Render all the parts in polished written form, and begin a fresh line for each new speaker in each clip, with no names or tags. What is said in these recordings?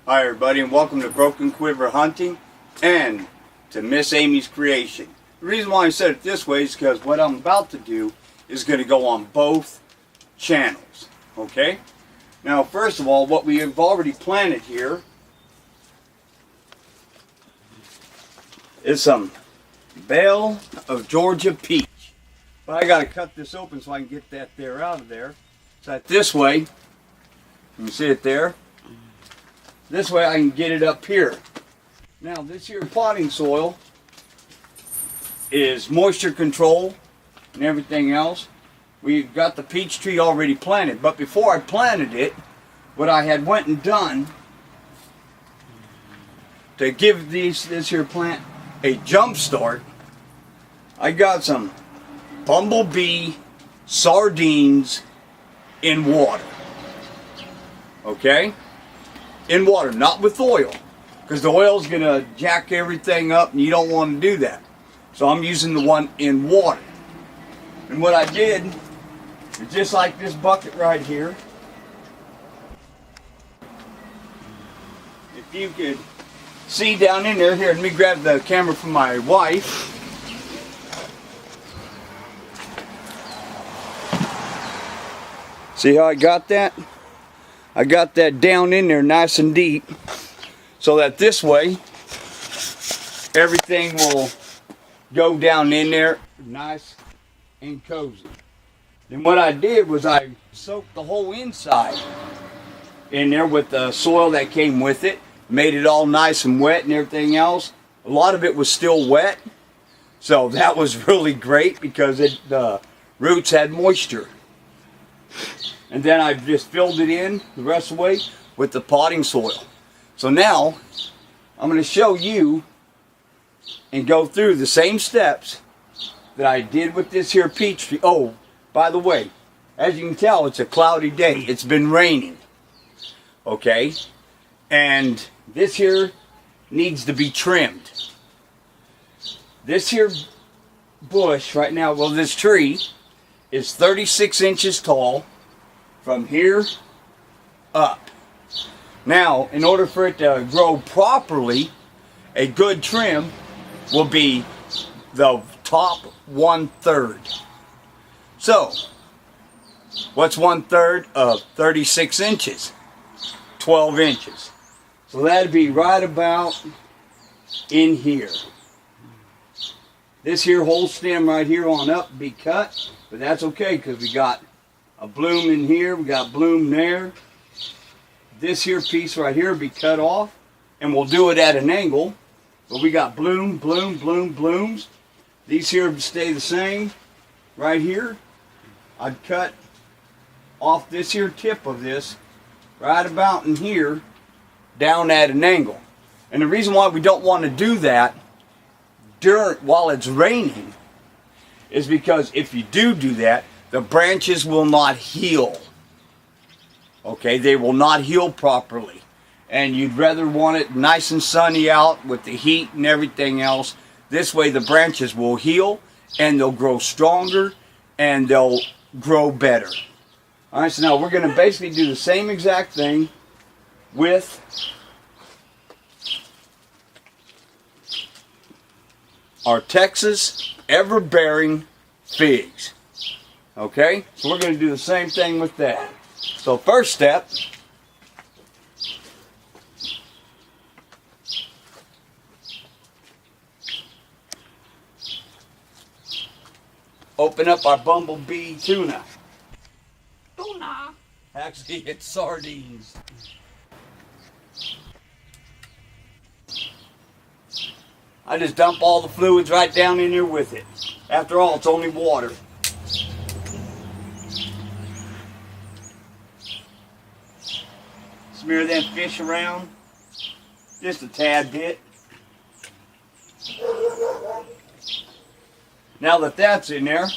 Hi everybody, and welcome to Broken Quiver Hunting and to Miss Amy's Creation. The reason why I said it this way is because what I'm about to do is going to go on both channels. Okay? Now first of all, what we have already planted here is some Belle of Georgia peach. But I got to cut this open so I can get that there out of there. So that this way, you can see it there. This way I can get it up here. Now this here potting soil is moisture control and everything else. We've got the peach tree already planted, but before I planted it, what I had went and done to give this here plant a jump start, I got some bumblebee sardines in water. Okay? In water, not with oil, because the oil is going to jack everything up and you don't want to do that. So I'm using the one in water. And what I did is just like this bucket right here. If you could see down in there, here, let me grab the camera from my wife. See how I got that? I got that down in there nice and deep so that this way everything will go down in there nice and cozy. Then what I did was I soaked the whole inside in there with the soil that came with it, made it all nice and wet and everything else. A lot of it was still wet, so that was really great because the roots had moisture. And then I've just filled it in the rest of the way with the potting soil. So now I'm going to show you and go through the same steps that I did with this here peach tree. Oh, by the way, as you can tell, it's a cloudy day. It's been raining. Okay? And this here needs to be trimmed. This here bush right now, well, this tree is 36 inches tall. From here up. Now, in order for it to grow properly, a good trim will be the top 1/3. So, what's 1/3 of 36 inches? 12 inches. So that'd be right about in here. This here whole stem right here on up be cut, but that's okay because we got a bloom in here, we got bloom there. This here piece right here will be cut off, and we'll do it at an angle. But we got bloom, bloom, bloom, blooms. These here stay the same. Right here, I'd cut off this here tip of this, right about in here, down at an angle. And the reason why we don't want to do that while it's raining is because if you do that, the branches will not heal. Okay, they will not heal properly. And you'd rather want it nice and sunny out with the heat and everything else. This way the branches will heal and they'll grow stronger and they'll grow better. Alright, so now we're going to basically do the same exact thing with our Texas ever-bearing figs. Okay, so we're going to do the same thing with that. So first step, open up our bumblebee tuna. Tuna. Actually, it's sardines. I just dump all the fluids right down in there with it. After all, it's only water. Smear them fish around just a tad bit. Now that that's in there,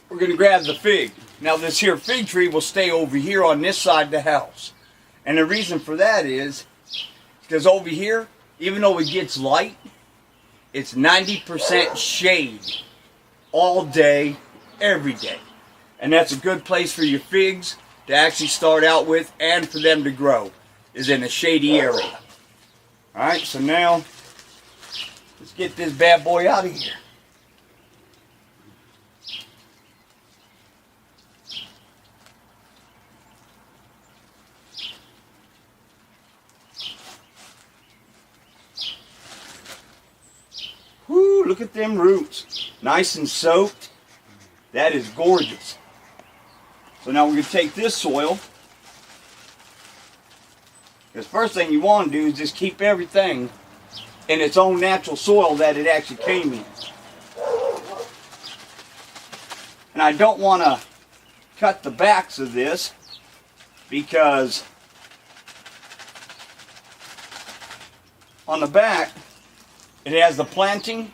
we're going to grab the fig. Now this here fig tree will stay over here on this side of the house. And the reason for that is because over here, even though it gets light, it's 90% shade all day, every day. And that's a good place for your figs to actually start out with and for them to grow. is in a shady area. Alright, so now let's get this bad boy out of here. Whoo, look at them roots. Nice and soaked. That is gorgeous. So now we're going to take this soil. Because first thing you want to do is just keep everything in its own natural soil that it actually came in. And I don't want to cut the backs of this because on the back it has the planting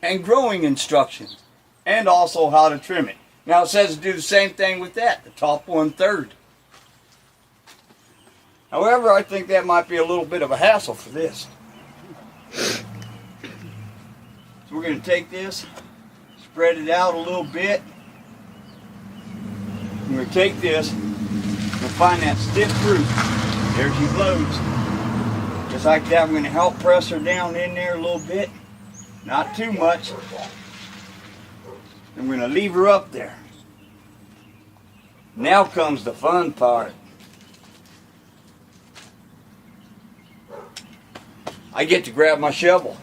and growing instructions and also how to trim it. Now it says to do the same thing with that, the top 1/3. However, I think that might be a little bit of a hassle for this. So we're going to take this, spread it out a little bit. We're going to take this and find that stiff root. There she blows. Just like that, we're going to help press her down in there a little bit. Not too much. And we're going to leave her up there. Now comes the fun part. I get to grab my shovel.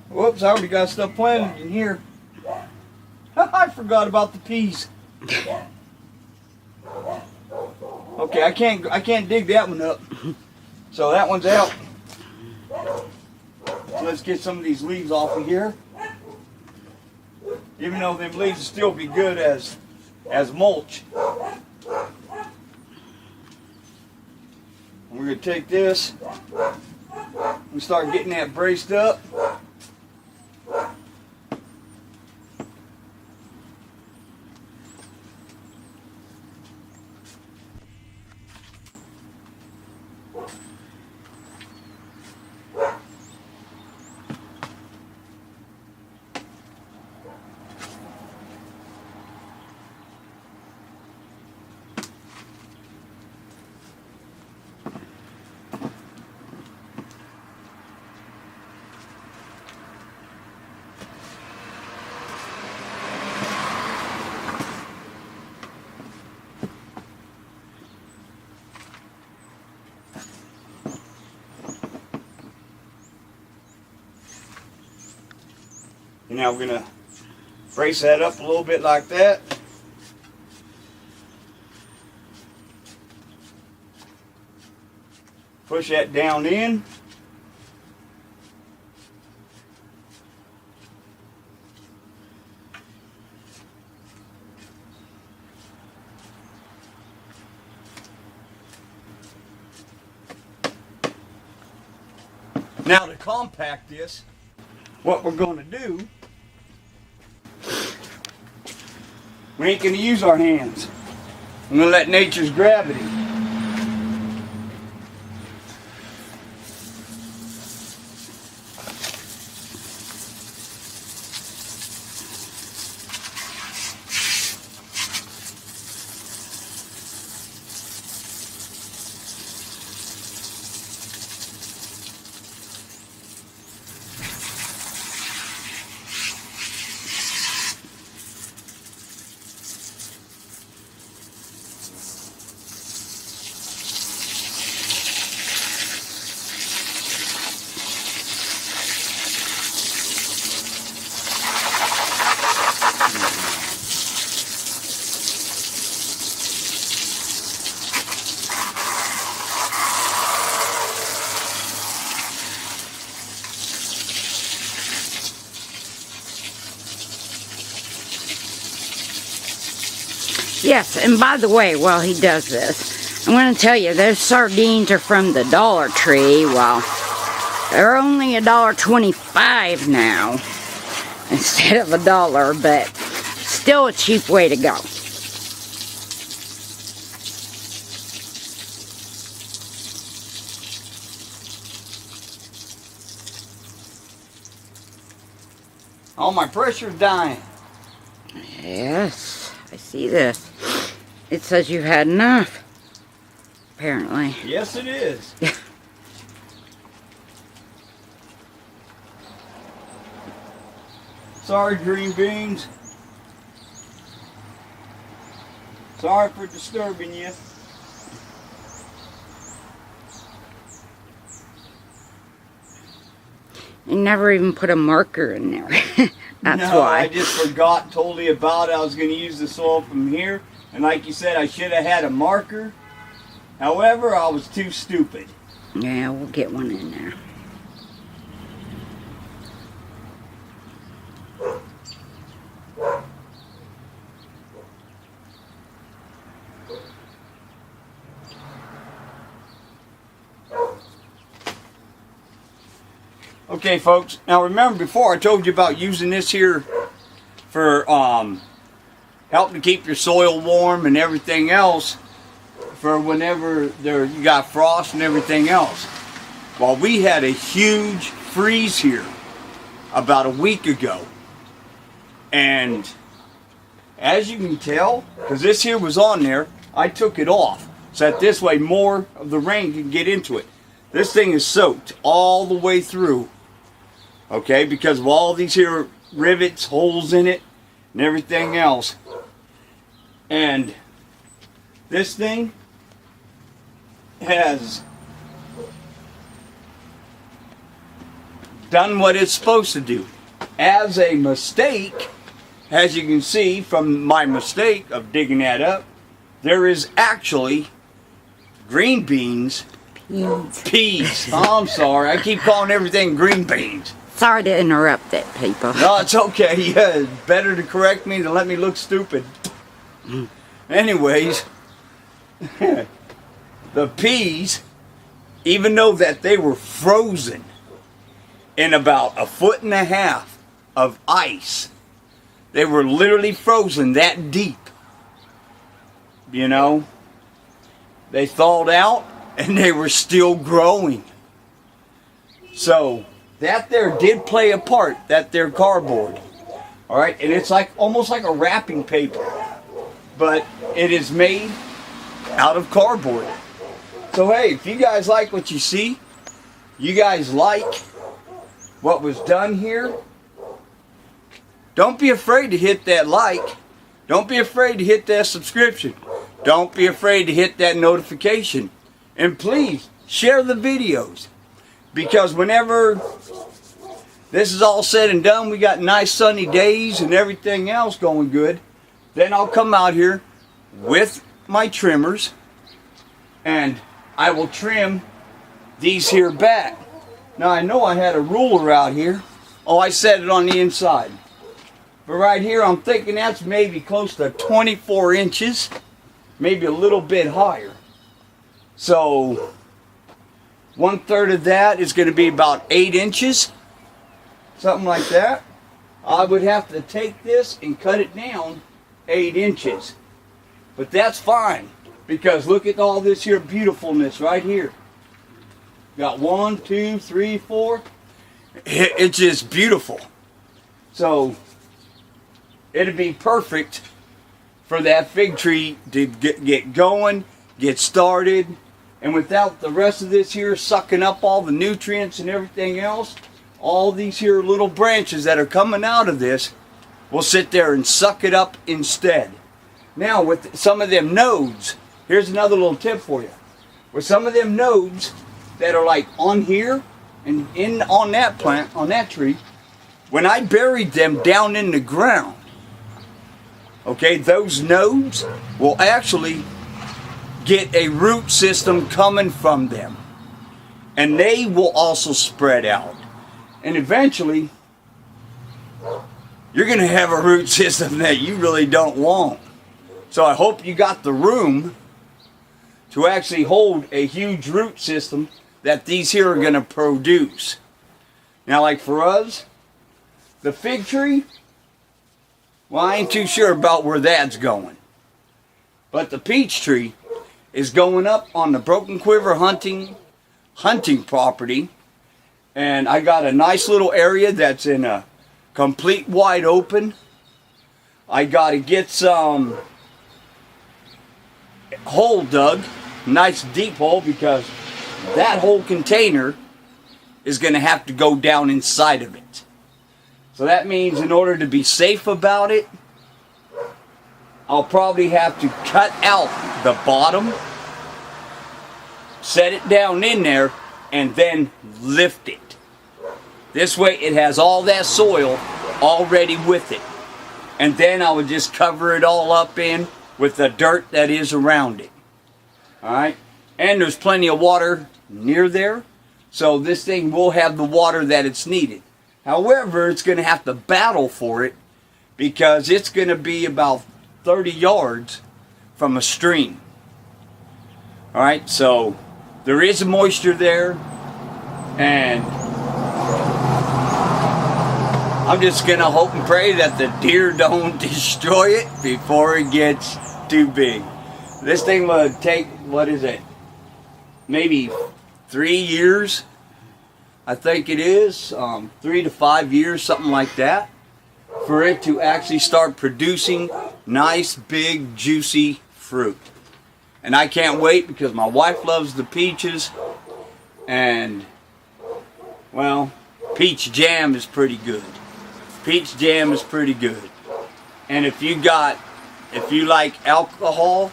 Whoops, I already got stuff planted in here. I forgot about the peas. Okay, I can't dig that one up. So that one's out. So let's get some of these leaves off of here. Even though them leaves will still be good as mulch. And we're going to take this and start getting that braced up. And now we're going to brace that up a little bit like that. Push that down in. Now to compact this, what we're going to do, we ain't going to use our hands. I'm going to let nature's gravity.
Yes, and by the way, while he does this, I'm going to tell you, those sardines are from the Dollar Tree. Well, they're only $1.25 now instead of $1, but still a cheap way to go.
Oh, my pressure's dying.
Yes, I see this. It says you've had enough, apparently.
Yes, it is. Sorry, green beans. Sorry for disturbing you.
You never even put a marker in there. That's
no,
why.
I just forgot totally about it. I was going to use the soil from here. And like you said, I should have had a marker. However, I was too stupid.
Yeah, we'll get one in there.
Okay, folks. Now remember, before I told you about using this here for helping to keep your soil warm and everything else for whenever you got frost and everything else. Well, we had a huge freeze here about a week ago, and as you can tell, because this here was on there, I took it off so that this way more of the rain can get into it. This thing is soaked all the way through, okay, because of all these here rivets, holes in it, and everything else. And this thing has done what it's supposed to do. As a mistake, as you can see from my mistake of digging that up, there is actually green beans. Peas. Oh, I'm sorry. I keep calling everything green beans.
Sorry to interrupt it, people.
No, it's okay. Yeah, it's better to correct me than let me look stupid. Anyways, the peas, even though that they were frozen in about 1.5 feet of ice, they were literally frozen that deep. You know, they thawed out and they were still growing. So that there did play a part, that there cardboard. All right, and it's like almost like a wrapping paper, but it is made out of cardboard. So hey, if you guys like what you see, you guys like what was done here, don't be afraid to hit that like. Don't be afraid to hit that subscription. Don't be afraid to hit that notification. And please share the videos, because whenever this is all said and done, we got nice sunny days and everything else going good, then I'll come out here with my trimmers and I will trim these here back. Now I know I had a ruler out here. Oh, I set it on the inside. But right here I'm thinking that's maybe close to 24 inches, maybe a little bit higher. So 1/3 of that is going to be about 8 inches, something like that. I would have to take this and cut it down 8 inches. But that's fine, because look at all this here beautifulness right here. Got 1, 2, 3, 4. It's just beautiful. So it'd be perfect for that fig tree to get going, get started. And without the rest of this here sucking up all the nutrients and everything else, all these here little branches that are coming out of this will sit there and suck it up instead. Now with some of them nodes, here's another little tip for you. With some of them nodes that are like on here and on that plant, on that tree, when I buried them down in the ground, okay, those nodes will actually get a root system coming from them, and they will also spread out, and eventually you're going to have a root system that you really don't want. So I hope you got the room to actually hold a huge root system that these here are going to produce. Now, like for us, the fig tree, well, I ain't too sure about where that's going, but the peach tree is going up on the Broken Quiver hunting property, and I got a nice little area that's in a complete wide open. I got to get some hole dug, nice deep hole, because that whole container is going to have to go down inside of it. So that means in order to be safe about it, I'll probably have to cut out the bottom, set it down in there, and then lift it. This way it has all that soil already with it. And then I would just cover it all up in with the dirt that is around it. Alright? And there's plenty of water near there, so this thing will have the water that it's needed. However, it's going to have to battle for it, because it's going to be about 30 yards from a stream. Alright, so there is moisture there, and I'm just going to hope and pray that the deer don't destroy it before it gets too big. This thing would take, what is it, maybe 3 years, I think it is, 3 to 5 years, something like that, for it to actually start producing nice, big, juicy fruit. And I can't wait, because my wife loves the peaches, and, well, peach jam is pretty good. Peach jam is pretty good. And if you like alcohol,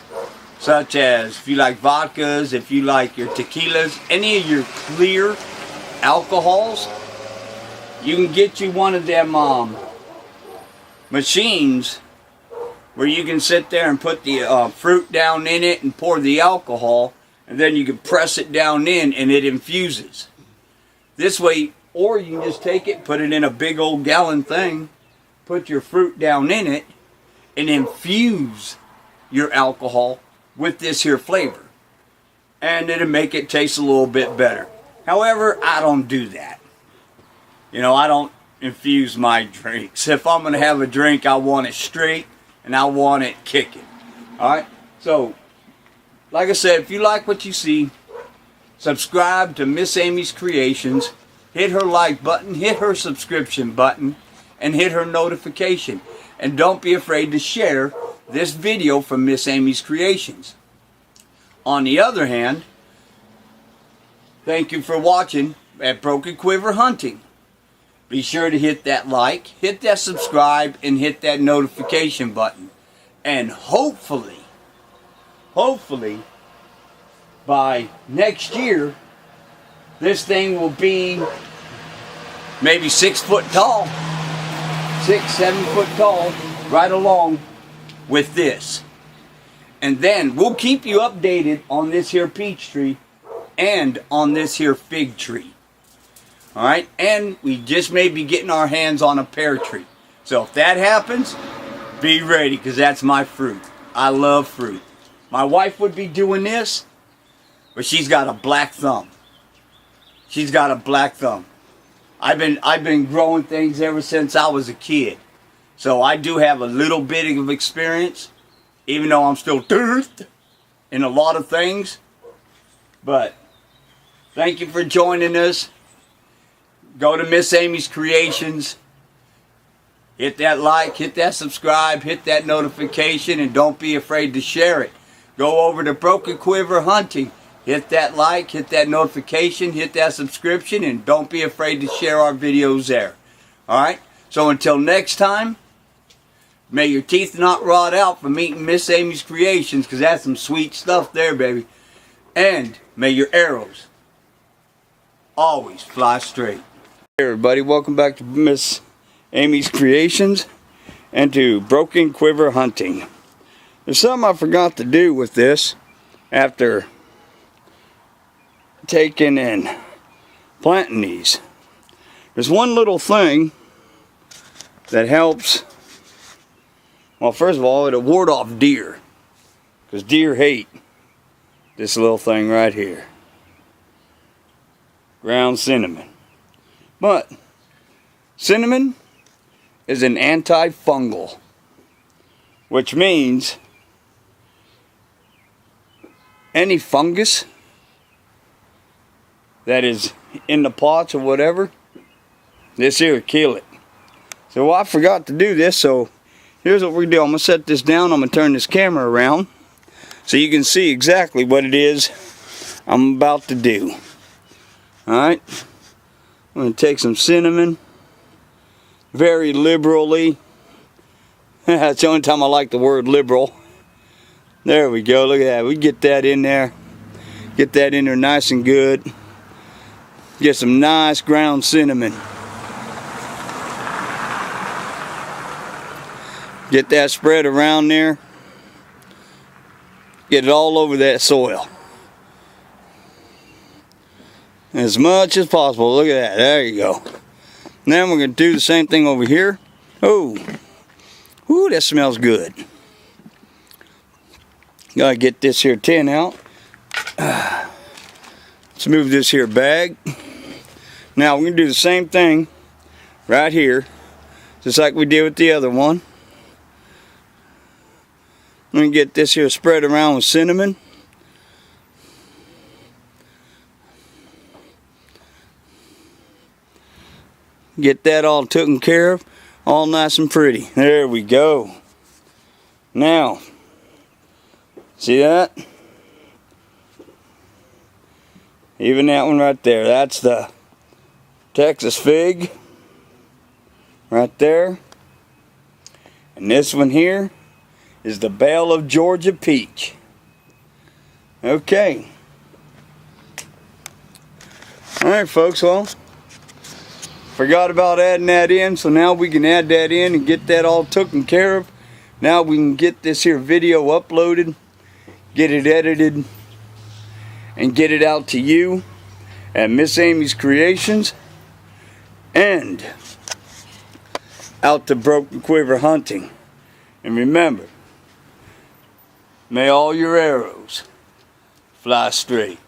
such as if you like vodkas, if you like your tequilas, any of your clear alcohols, you can get you one of them machines where you can sit there and put the fruit down in it and pour the alcohol, and then you can press it down in and it infuses. This way, or you can just take it, put it in a big old gallon thing, put your fruit down in it, and infuse your alcohol with this here flavor. And it'll make it taste a little bit better. However, I don't do that. You know, I don't infuse my drinks. If I'm going to have a drink, I want it straight, and I want it kicking. Alright? So, like I said, if you like what you see, subscribe to Miss Amy's Creations. Hit her like button, hit her subscription button, and hit her notification. And don't be afraid to share this video from Miss Amy's Creations. On the other hand, thank you for watching at Broken Quiver Hunting. Be sure to hit that like, hit that subscribe, and hit that notification button. And hopefully, by next year, this thing will be maybe 6 foot tall, 6-7 foot tall, right along with this. And then we'll keep you updated on this here peach tree and on this here fig tree. Alright, and we just may be getting our hands on a pear tree. So if that happens, be ready, because that's my fruit. I love fruit. My wife would be doing this, but she's got a black thumb. She's got a black thumb. I've been growing things ever since I was a kid. So I do have a little bit of experience, even though I'm still dirt in a lot of things. But thank you for joining us. Go to Miss Amy's Creations. Hit that like, hit that subscribe, hit that notification, and don't be afraid to share it. Go over to Broken Quiver Hunting. Hit that like, hit that notification, hit that subscription, and don't be afraid to share our videos there. Alright? So until next time, may your teeth not rot out from eating Miss Amy's Creations, because that's some sweet stuff there, baby. And may your arrows always fly straight. Hey everybody, welcome back to Miss Amy's Creations and to Broken Quiver Hunting. There's something I forgot to do with this after taking and planting these. There's one little thing that helps. Well, first of all, it'll ward off deer, because deer hate this little thing right here, ground cinnamon. But cinnamon is an antifungal, which means any fungus that is in the pots or whatever, this here will kill it. So I forgot to do this, so here's what we do. I'm going to set this down. I'm going to turn this camera around so you can see exactly what it is I'm about to do. Alright, I'm going to take some cinnamon very liberally. That's the only time I like the word liberal. There we go, look at that. We get that in there. Get that in there nice and good. Get some nice ground cinnamon. Get that spread around there. Get it all over that soil. As much as possible. Look at that. There you go. Now we're going to do the same thing over here. Oh. Ooh, that smells good. Gotta get this here tin out. Let's move this here bag. Now we're going to do the same thing right here. Just like we did with the other one. I'm going to get this here spread around with cinnamon. Get that all taken care of. All nice and pretty. There we go. Now, see that? Even that one right there. That's the Texas fig. Right there. And this one here is the Belle of Georgia peach. Okay. Alright folks, well, forgot about adding that in, so now we can add that in and get that all taken care of. Now we can get this here video uploaded, get it edited, and get it out to you at Miss Amy's Creations and out to Broken Quiver Hunting. And remember, may all your arrows fly straight.